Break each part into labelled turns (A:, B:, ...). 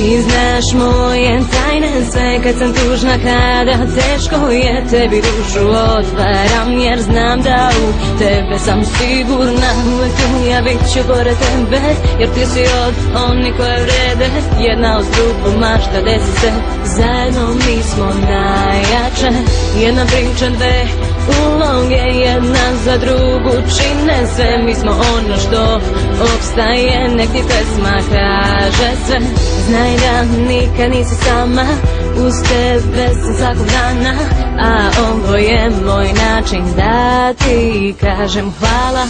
A: Ti znaš moje tajne sve kad sam tužna, kada teško je, tebi dušu otvaram jer znam da u tebe sam sigurna. Uvek tu ja bit ću pored tebe jer ti si od onih koje vrede. Jedna od drugom mašta desi se, zajedno mi smo najjače. Jedna priča, dve uloge, jedna za drugu čine sve. Mi smo ono što opstaje, nek ti pesma kaže sve. Znaj da nikad nisi sama, uz tebe sam svakog dana, a ovo je moj način da ti kažem hvala.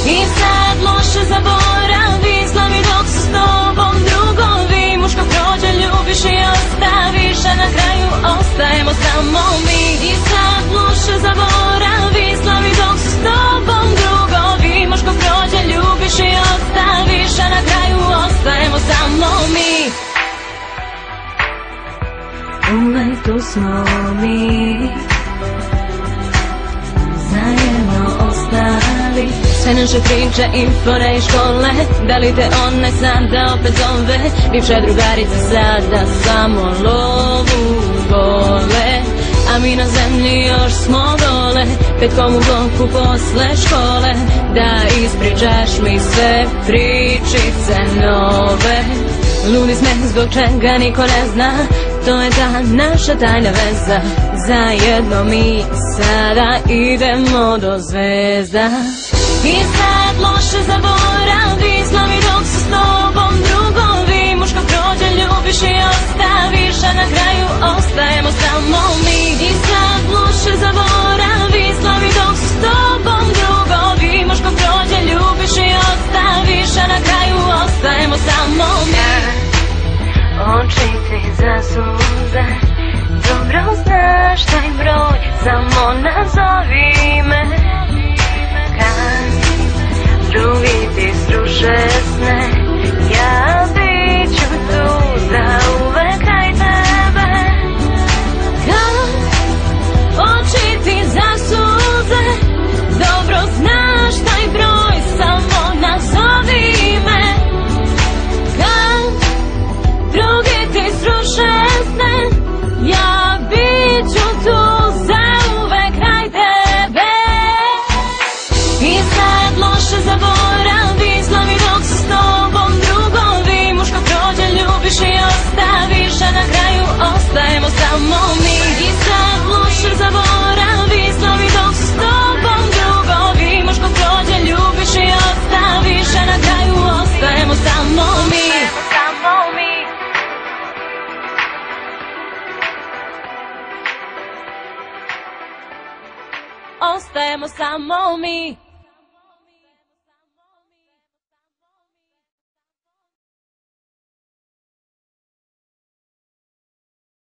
A: I sad loše zaboravi, slavi dok su s tobom drugovi. Muško prođe, ljubiš i ostaviš, a na kraju ostajemo samo mi. I sad loše zaboravi, slavi dok su s tobom drugovi. Muško prođe, ljubiš i ostaviš, a na kraju ostajemo samo mi. Uvek tu smo mi, zajedno ostali. Sve naše priče i fore i škole, da li te one sada opet zove? Bivša drugarica sada samo lovu vole, a mi na zemlji još smo dole, petkom u bloku posle škole. Da ispričaš mi sve pričice nove. Ludi smeh zbog čega niko ne zna, to je ta naša tajna veza. Zajedno mi sada idemo do zvezda. I sad loše zaboravi, slavi dok su s tobom drugovi. Muško prođe, ljubiš i ostaviš, a na kraju ostajemo samo mi. I sad loše zaboravi, slavi dok su s tobom drugovi. Muško prođe, ljubiš i ostaviš, a na kraju ostajemo samo mi. Oči ti zasuze, dobro znaš taj broj, samo nazovi me. Kad drugi ti sruše sne, ja bit ću tu za uvek kraj tebe. Kad oči ti zasuze, dobro znaš taj broj, samo nazovi me. Kad drugi ti sruše sne, ja bit ću tu za uvek kraj tebe. I sad loše zaboravi, slavi dok su s tobom drugovi. Muško prođe, ljubiš i ostaviš, a na kraju ostajemo samo mi. I sad loše zaboravi, slavi dok su s tobom drugovi. Muško prođe, ljubiš i ostaviš, a na kraju ostajemo samo mi. Ostajemo samo mi.